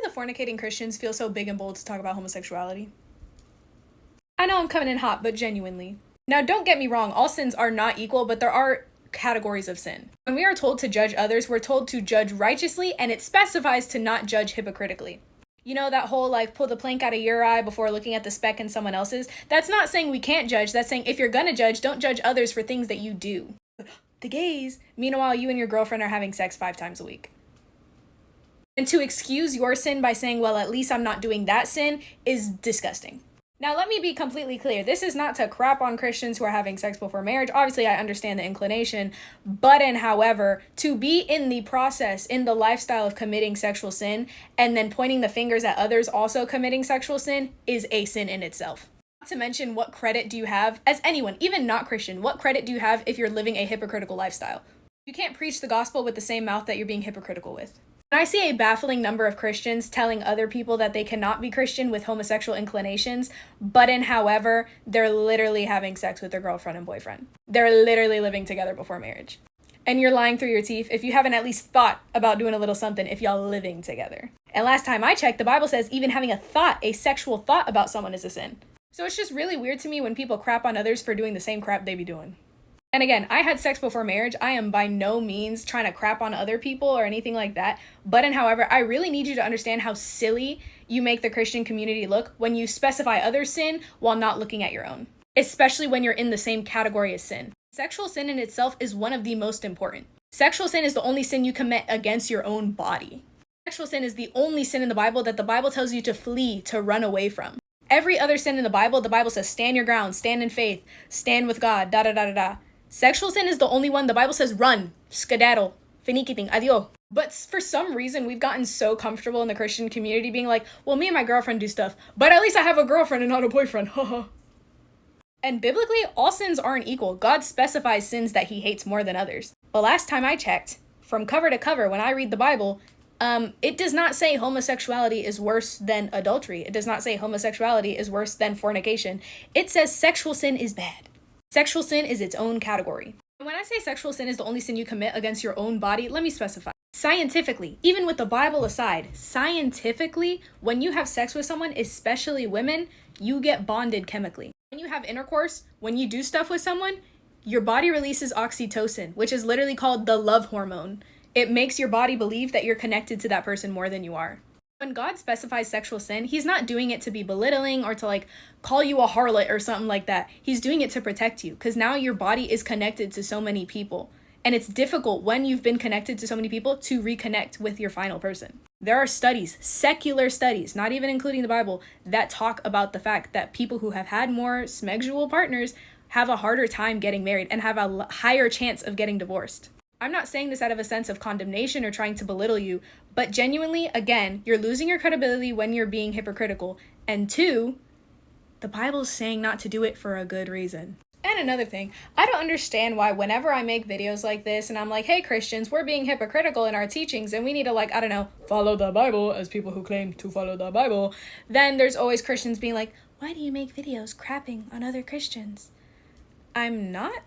the fornicating Christians feel so big and bold to talk about homosexuality? I know I'm coming in hot, but genuinely. Now, don't get me wrong, all sins are not equal, but there are categories of sin. When we are told to judge others, we're told to judge righteously, and it specifies to not judge hypocritically. You know, that whole pull the plank out of your eye before looking at the speck in someone else's? That's not saying we can't judge. That's saying if you're gonna judge, don't judge others for things that you do. The gays. Meanwhile, you and your girlfriend are having sex 5 times a week. And to excuse your sin by saying, well, at least I'm not doing that sin, is disgusting. Now, let me be completely clear. This is not to crap on Christians who are having sex before marriage. Obviously, I understand the inclination, but however, to be in the process, in the lifestyle of committing sexual sin, and then pointing the fingers at others also committing sexual sin is a sin in itself. Not to mention, what credit do you have as anyone, even not Christian, what credit do you have if you're living a hypocritical lifestyle? You can't preach the gospel with the same mouth that you're being hypocritical with. And I see a baffling number of Christians telling other people that they cannot be Christian with homosexual inclinations, but however, they're literally having sex with their girlfriend and boyfriend. They're literally living together before marriage. And you're lying through your teeth if you haven't at least thought about doing a little something if y'all living together. And last time I checked, the Bible says even having a sexual thought about someone is a sin. So it's just really weird to me when people crap on others for doing the same crap they be doing. And again, I had sex before marriage. I am by no means trying to crap on other people or anything like that. But however, I really need you to understand how silly you make the Christian community look when you specify other sin while not looking at your own, especially when you're in the same category as sin. Sexual sin in itself is one of the most important. Sexual sin is the only sin you commit against your own body. Sexual sin is the only sin in the Bible that the Bible tells you to flee, to run away from. Every other sin in the Bible says stand your ground, stand in faith, stand with God, da-da-da-da-da. Sexual sin is the only one the Bible says run, skedaddle, finikiting, adios. But for some reason, we've gotten so comfortable in the Christian community being like, well, me and my girlfriend do stuff, but at least I have a girlfriend and not a boyfriend, haha. And biblically, all sins aren't equal. God specifies sins that he hates more than others. But last time I checked, from cover to cover, when I read the Bible, it does not say homosexuality is worse than adultery. It does not say homosexuality is worse than fornication. It says sexual sin is bad. Sexual sin is its own category. When I say sexual sin is the only sin you commit against your own body, let me specify. Scientifically, even with the Bible aside, scientifically, when you have sex with someone, especially women, you get bonded chemically. When you have intercourse, when you do stuff with someone, your body releases oxytocin, which is literally called the love hormone. It makes your body believe that you're connected to that person more than you are. When God specifies sexual sin, he's not doing it to be belittling or to call you a harlot or something like that. He's doing it to protect you because now your body is connected to so many people. And it's difficult when you've been connected to so many people to reconnect with your final person. There are studies, secular studies, not even including the Bible, that talk about the fact that people who have had more sexual partners have a harder time getting married and have a higher chance of getting divorced. I'm not saying this out of a sense of condemnation or trying to belittle you, but genuinely, again, you're losing your credibility when you're being hypocritical. And 2, the Bible's saying not to do it for a good reason. And another thing, I don't understand why whenever I make videos like this and I'm like, hey Christians, we're being hypocritical in our teachings and we need to follow the Bible as people who claim to follow the Bible, then there's always Christians being like, why do you make videos crapping on other Christians? I'm not.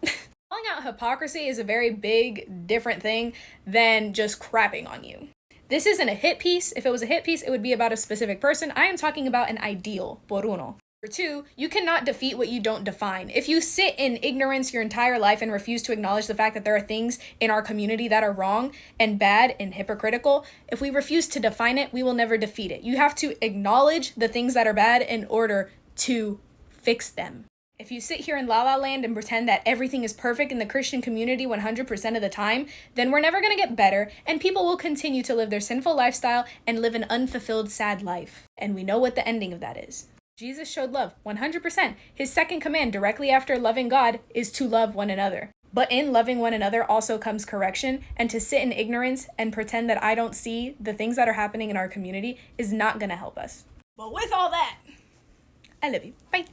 Calling out hypocrisy is a very big, different thing than just crapping on you. This isn't a hit piece. If it was a hit piece, it would be about a specific person. I am talking about an ideal, por uno. For 2, you cannot defeat what you don't define. If you sit in ignorance your entire life and refuse to acknowledge the fact that there are things in our community that are wrong and bad and hypocritical, if we refuse to define it, we will never defeat it. You have to acknowledge the things that are bad in order to fix them. If you sit here in La La Land and pretend that everything is perfect in the Christian community 100% of the time, then we're never going to get better, and people will continue to live their sinful lifestyle and live an unfulfilled, sad life. And we know what the ending of that is. Jesus showed love 100%. His second command directly after loving God is to love one another. But in loving one another also comes correction, and to sit in ignorance and pretend that I don't see the things that are happening in our community is not going to help us. But with all that, I love you. Bye.